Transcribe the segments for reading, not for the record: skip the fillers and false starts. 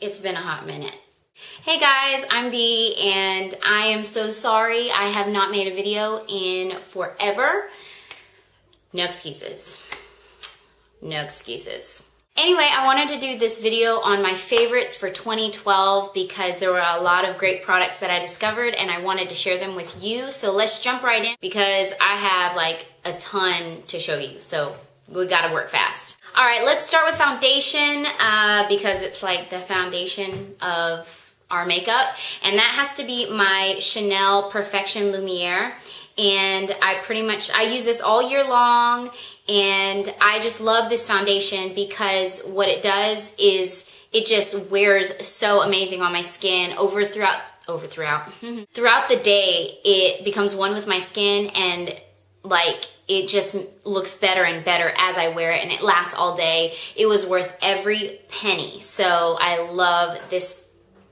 It's been a hot minute. Hey guys, I'm Bea and I am so sorry I have not made a video in forever. No excuses. No excuses. Anyway, I wanted to do this video on my favorites for 2012 because there were a lot of great products that I discovered and I wanted to share them with you. So let's jump right in because I have like a ton to show you. So we gotta work fast. All right, let's start with foundation because it's like the foundation of our makeup. And that has to be my Chanel Perfection Lumiere. And I use this all year long, and I just love this foundation because what it does is it just wears so amazing on my skin throughout the day. It becomes one with my skin, and like it just looks better and better as I wear it, and it lasts all day. It was worth every penny. So I love this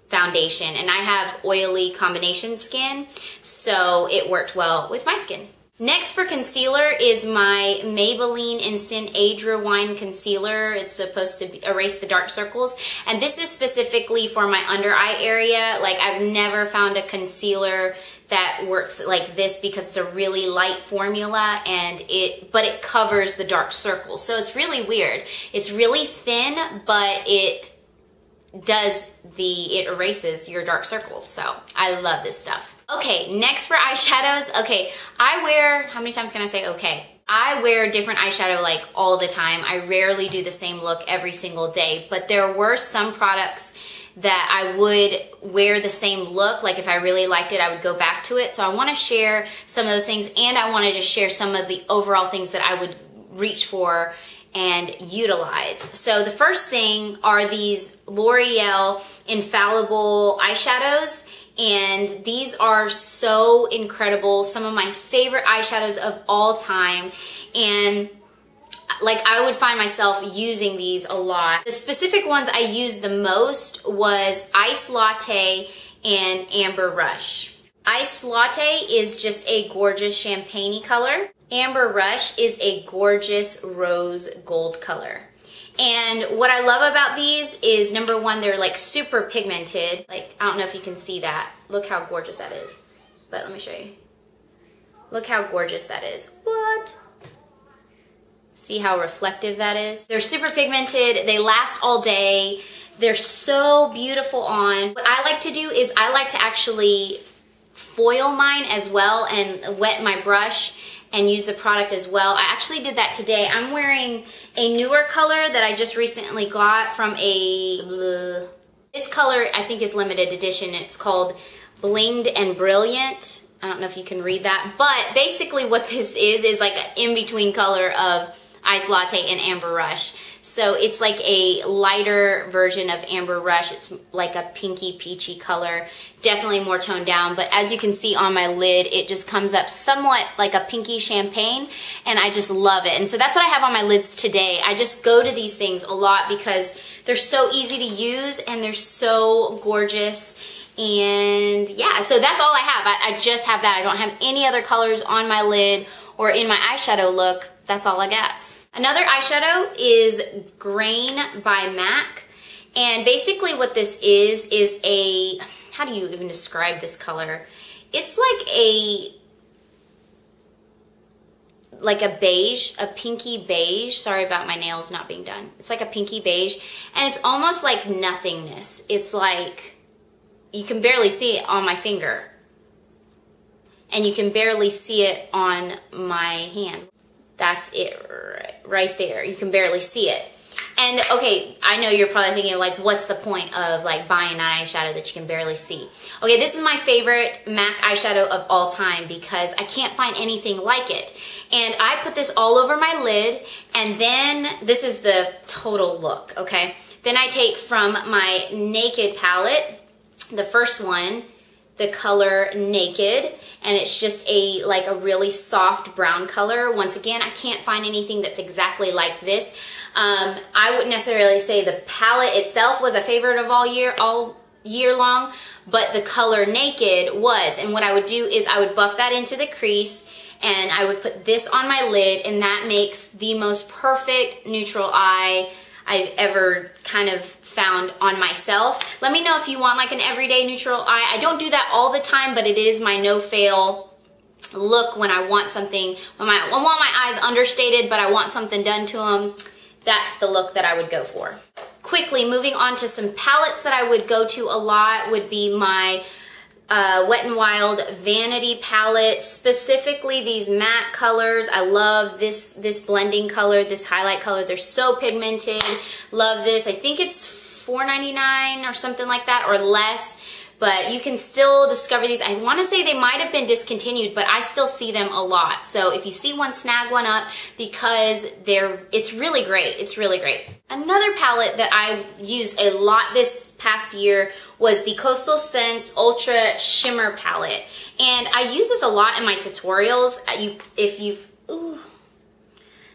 foundation, and I have oily combination skin, so it worked well with my skin. Next for concealer is my Maybelline Instant Age Rewind Concealer. It's supposed to erase the dark circles, and this is specifically for my under eye area. Like, I've never found a concealer that works like this because it's a really light formula, and but it covers the dark circles. So it's really weird. It's really thin, but it erases your dark circles. So I love this stuff. Okay, next for eyeshadows. Okay, how many times can I say okay? I wear different eyeshadow like all the time. I rarely do the same look every single day, but there were some products that I would wear the same look. Like if I really liked it, I would go back to it. So I wanna share some of those things, and I wanna just share some of the overall things that I would reach for and utilize. So the first thing are these L'Oreal Infallible eyeshadows, and these are so incredible. Some of my favorite eyeshadows of all time, and like I would find myself using these a lot. The specific ones I used the most was Ice Latte and Amber Rush. Ice Latte is just a gorgeous champagne-y color. Amber Rush is a gorgeous rose gold color. And what I love about these is, number one, they're like super pigmented. Like, I don't know if you can see that. Look how gorgeous that is. But let me show you. Look how gorgeous that is. What? See how reflective that is? They're super pigmented. They last all day. They're so beautiful on. What I like to do is I like to actually foil mine as well and wet my brush and use the product as well. I actually did that today. I'm wearing a newer color that I just recently got from this color I think is limited edition. It's called Blinged and Brilliant. I don't know if you can read that, but basically what this is like an in-between color of Ice Latte and Amber Rush. So it's like a lighter version of Amber Rush. It's like a pinky peachy color, definitely more toned down. But as you can see on my lid, it just comes up somewhat like a pinky champagne, and I just love it. And so that's what I have on my lids today. I just go to these things a lot because they're so easy to use and they're so gorgeous. And yeah, so that's all I have. I just have that. I don't have any other colors on my lid or in my eyeshadow look. That's all I got. Another eyeshadow is Grain by MAC, and basically what this is a, how do you even describe this color? It's like a beige, a pinky beige. Sorry about my nails not being done. It's like a pinky beige, and it's almost like nothingness. It's like, you can barely see it on my finger, and you can barely see it on my hand. That's it right there. You can barely see it. And okay, I know you're probably thinking like, what's the point of like buying an eyeshadow that you can barely see? Okay, this is my favorite MAC eyeshadow of all time because I can't find anything like it. And I put this all over my lid, and then this is the total look, okay? Then I take from my Naked palette, the first one, the color Naked, and it's just a really soft brown color. Once again, I can't find anything that's exactly like this. I wouldn't necessarily say the palette itself was a favorite of all year long, but the color Naked was. And what I would do is I would buff that into the crease, and I would put this on my lid, and that makes the most perfect neutral eye I've ever kind of found on myself. Let me know if you want like an everyday neutral eye. I don't do that all the time, but it is my no-fail look when I want something, when I want my eyes understated, but I want something done to them. That's the look that I would go for. Quickly, moving on to some palettes that I would go to a lot would be my Wet n Wild Vanity palette, specifically these matte colors. I love this blending color, this highlight color. They're so pigmented. Love this. I think it's $4.99 or something like that, or less. But you can still discover these. I want to say they might have been discontinued, but I still see them a lot. So if you see one, snag one up because it's really great. It's really great. Another palette that I used a lot this past year was the Coastal Scents Ultra Shimmer palette. And I use this a lot in my tutorials.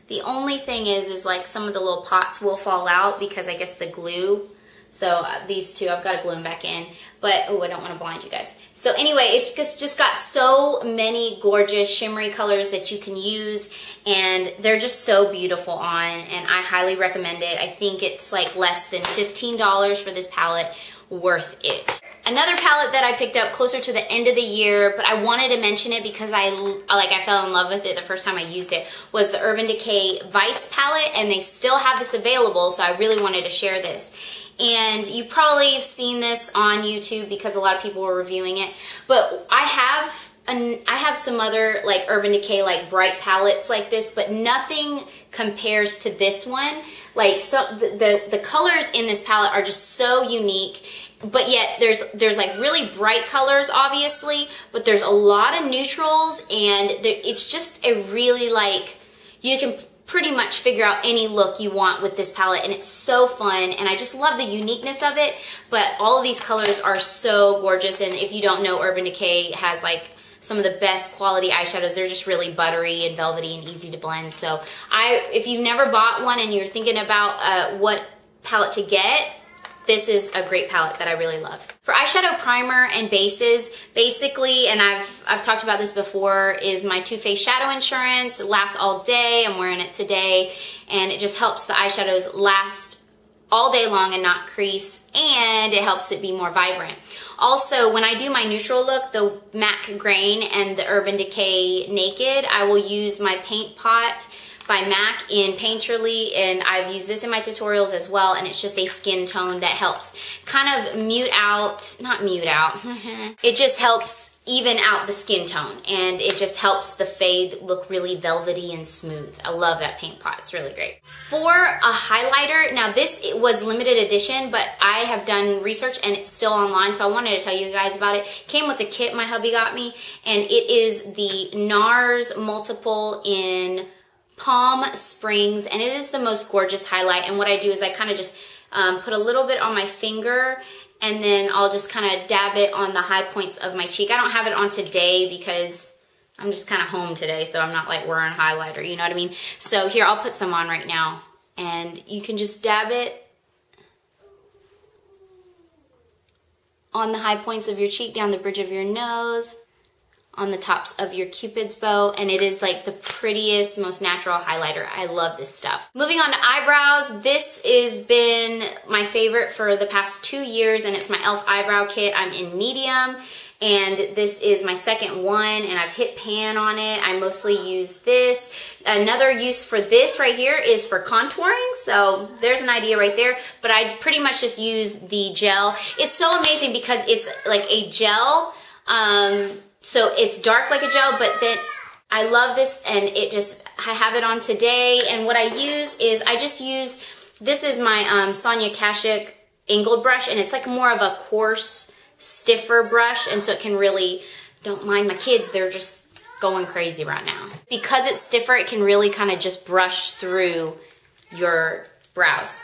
The only thing is like some of the little pots will fall out because I guess the glue. So these two, I've got to glue them back in, but oh, I don't want to blind you guys. So anyway, it's just got so many gorgeous shimmery colors that you can use, and they're just so beautiful on, and I highly recommend it. I think it's like less than $15 for this palette. Worth it. Another palette that I picked up closer to the end of the year, but I wanted to mention it because I fell in love with it the first time I used it, was the Urban Decay Vice palette, and they still have this available, so I really wanted to share this. And you probably have seen this on YouTube because a lot of people were reviewing it, but I have some other like Urban Decay like bright palettes like this, but nothing compares to this one. Like, so the colors in this palette are just so unique, but yet there's like really bright colors obviously, but there's a lot of neutrals, and it's just a really like, you can pretty much figure out any look you want with this palette, and it's so fun, and I just love the uniqueness of it. But all of these colors are so gorgeous, and if you don't know, Urban Decay has like some of the best quality eyeshadows. They're just really buttery and velvety and easy to blend. So if you've never bought one and you're thinking about what palette to get, this is a great palette that I really love. For eyeshadow primer and bases, basically, and I've talked about this before, is my Too Faced Shadow Insurance. It lasts all day. I'm wearing it today, and it just helps the eyeshadows last all day long and not crease, and it helps it be more vibrant. Also, when I do my neutral look, the MAC Grain and the Urban Decay Naked, I will use my Paint Pot by MAC in Painterly, and I've used this in my tutorials as well, and it's just a skin tone that helps kind of it just helps even out the skin tone, and it just helps the fade look really velvety and smooth. I love that Paint Pot. It's really great. For a highlighter, now this was limited edition, but I have done research and it's still online, so I wanted to tell you guys about it. Came with a kit my hubby got me, and it is the Nars Multiple in Palm Springs, and it is the most gorgeous highlight. And what I do is I kind of just put a little bit on my finger, and then I'll just kind of dab it on the high points of my cheek. I don't have it on today because I'm just kind of home today, so I'm not like wearing highlighter, you know what I mean? So here, I'll put some on right now, and you can just dab it on the high points of your cheek, down the bridge of your nose, on the tops of your Cupid's bow, and it is like the prettiest, most natural highlighter. I love this stuff. Moving on to eyebrows, this has been my favorite for the past 2 years, and it's my e.l.f. Eyebrow Kit. I'm in medium, and this is my second one, and I've hit pan on it. I mostly use this. Another use for this right here is for contouring, so there's an idea right there, but I pretty much just use the gel. It's so amazing because it's like a gel, so it's dark like a gel, but then I love this, and I have it on today, and what I use is, this is my Sonia Kashuk angled brush, and it's like more of a coarse, stiffer brush, and so it can really, don't mind my kids, they're just going crazy right now. Because it's stiffer, it can really kind of just brush through your brows.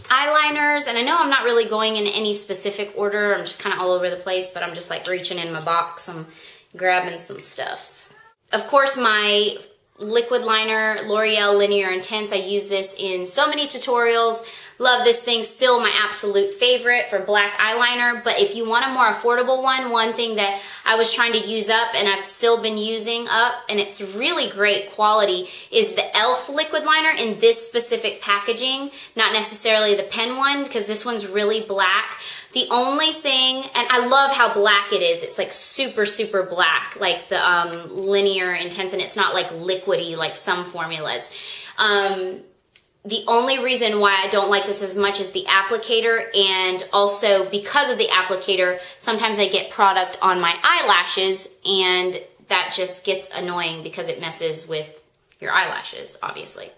Eyeliners, and I know I'm not really going in any specific order, I'm just kind of all over the place, but I'm just like reaching in my box, I'm grabbing some stuffs. Of course, my liquid liner, L'Oreal Lineur Intense, I use this in so many tutorials. Love this thing, still my absolute favorite for black eyeliner, but if you want a more affordable one thing that I was trying to use up and I've still been using up, and it's really great quality, is the e.l.f. liquid liner in this specific packaging, not necessarily the pen one, because this one's really black. The only thing, and I love how black it is, it's like super, super black, like the Lineur Intense, and it's not like liquidy like some formulas. The only reason why I don't like this as much is the applicator, and also because of the applicator, sometimes I get product on my eyelashes, and that just gets annoying because it messes with your eyelashes, obviously.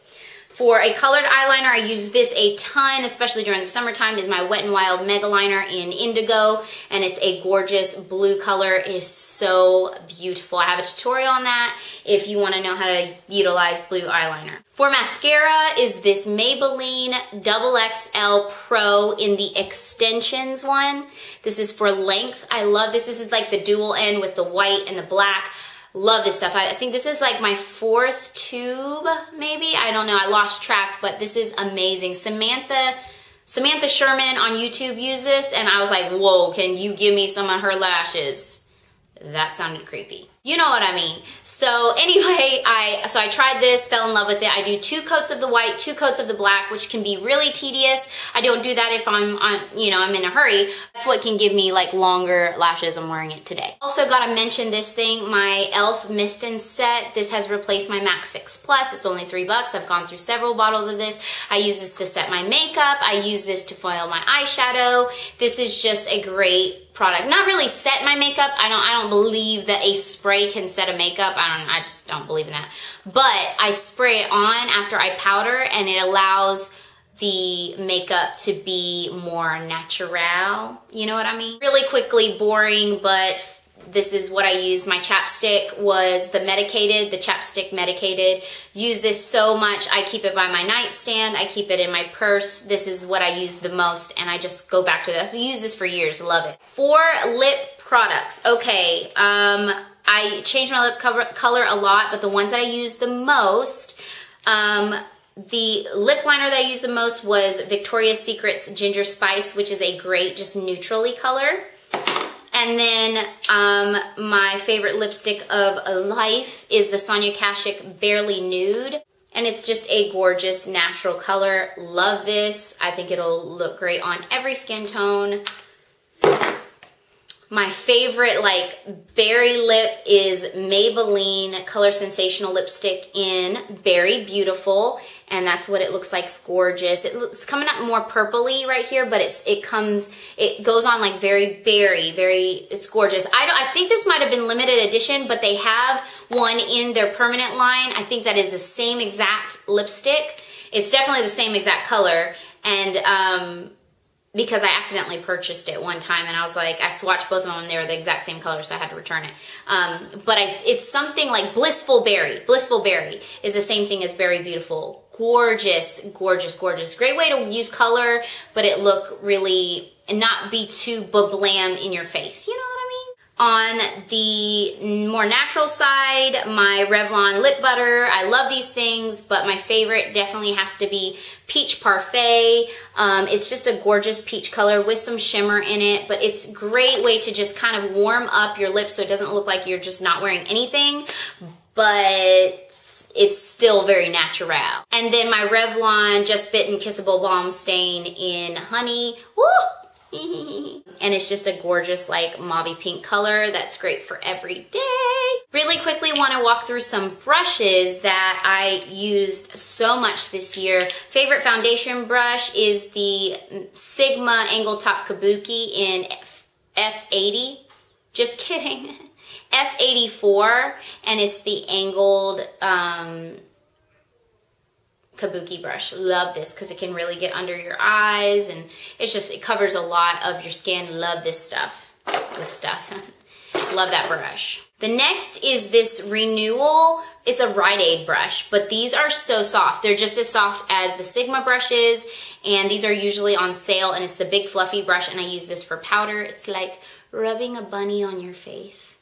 For a colored eyeliner, I use this a ton, especially during the summertime, is my Wet n Wild Mega Liner in Indigo, and it's a gorgeous blue color. It is so beautiful. I have a tutorial on that if you want to know how to utilize blue eyeliner. For mascara is this Maybelline XXL Pro in the extensions one. This is for length. I love this. This is like the dual end with the white and the black. Love this stuff. I think this is like my 4th tube, maybe. I don't know. I lost track, but this is amazing. Samantha Sherman on YouTube used this, and I was like, whoa, can you give me some of her lashes? That sounded creepy. You know what I mean. So anyway, I tried this, fell in love with it. I do 2 coats of the white, 2 coats of the black, which can be really tedious. I don't do that if I'm I'm in a hurry. That's what can give me like longer lashes. I'm wearing it today. Also gotta mention this thing, my e.l.f. Mist and Set. This has replaced my MAC Fix Plus. It's only $3. I've gone through several bottles of this. I use this to set my makeup. I use this to foil my eyeshadow. This is just a great product. Not really set my makeup. I don't believe that a spray can set a makeup. I just don't believe in that. But I spray it on after I powder, and it allows the makeup to be more natural. You know what I mean? Really quickly, boring, but this is what I used. My chapstick was the chapstick medicated. Use this so much. I keep it by my nightstand. I keep it in my purse. This is what I use the most, and I just go back to this. I've used this for years. Love it. For lip products, okay, I changed my lip color a lot, but the ones that I use the most, the lip liner that I used the most was Victoria's Secret's Ginger Spice, which is a great, just neutrally color. And then my favorite lipstick of life is the Sonia Kashuk Barely Nude. And it's just a gorgeous natural color. Love this. I think it'll look great on every skin tone. My favorite like berry lip is Maybelline Color Sensational Lipstick in Berry Beautiful, and that's what it looks like. It's gorgeous. It's coming up more purpley right here, but it goes on like very berry, it's gorgeous. I think this might have been limited edition, but they have one in their permanent line. I think that is the same exact lipstick. It's definitely the same exact color, and because I accidentally purchased it one time, and I was like, I swatched both of them and they were the exact same color, so I had to return it. But it's something like Blissful Berry. Blissful Berry is the same thing as Berry Beautiful. Gorgeous, gorgeous, gorgeous. Great way to use color, but it look really, and not be too blam in your face. You know what I mean? On the more natural side, my Revlon lip butter. I love these things, but my favorite definitely has to be Peach Parfait. It's just a gorgeous peach color with some shimmer in it, but it's a great way to just kind of warm up your lips so it doesn't look like you're just not wearing anything, but it's still very natural. And then my Revlon Just Bitten Kissable Balm Stain in Honey. Woo! And it's just a gorgeous like mauve pink color that's great for every day. Really quickly want to walk through some brushes that I used so much this year. Favorite foundation brush is the Sigma Angle Top Kabuki in F80. Just kidding. F84, and it's the angled Kabuki brush. Love this because it can really get under your eyes, and it covers a lot of your skin. Love this stuff. Love that brush. The next is this Renewal. It's a Rite brush, but these are so soft. They're just as soft as the Sigma brushes, and these are usually on sale, and it's the big fluffy brush, and I use this for powder. It's like rubbing a bunny on your face.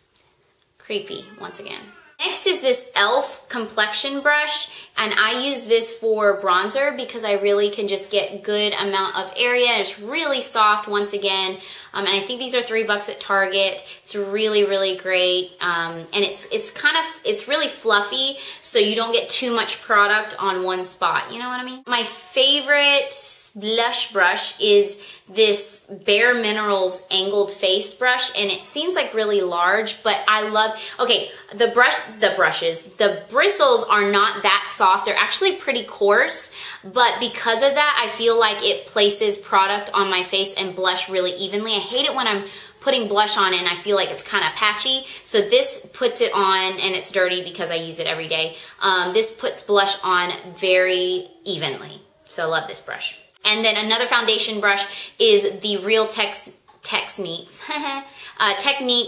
Creepy, once again. Next is this e.l.f. Complexion Brush, and I use this for bronzer because I really can just get good amount of area. It's really soft once again, and I think these are $3 at Target. It's really, really great, and it's really fluffy, so you don't get too much product on one spot. You know what I mean? My favorite blush brush is this Bare Minerals angled face brush, and it seems like really large, but I love, okay, the bristles are not that soft. They're actually pretty coarse, but because of that, I feel like it places product on my face and blush really evenly. I hate it when I'm putting blush on and I feel like it's kind of patchy, so this puts it on, and it's dirty because I use it every day. This puts blush on very evenly, so I love this brush. And then another foundation brush is the Real Techniques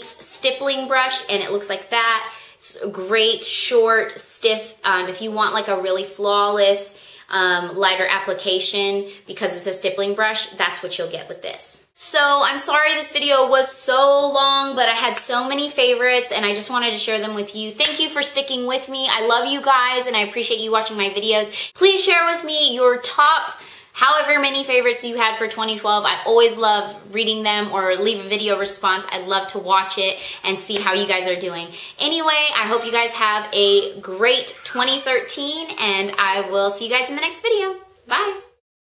Stippling brush, and it looks like that. It's a great, short, stiff, if you want like a really flawless, lighter application because it's a stippling brush, that's what you'll get with this. So I'm sorry this video was so long, but I had so many favorites and I just wanted to share them with you. Thank you for sticking with me. I love you guys and I appreciate you watching my videos. Please share with me your top however many favorites you had for 2012. I always love reading them, or leave a video response. I'd love to watch it and see how you guys are doing. Anyway, I hope you guys have a great 2013, and I will see you guys in the next video. Bye.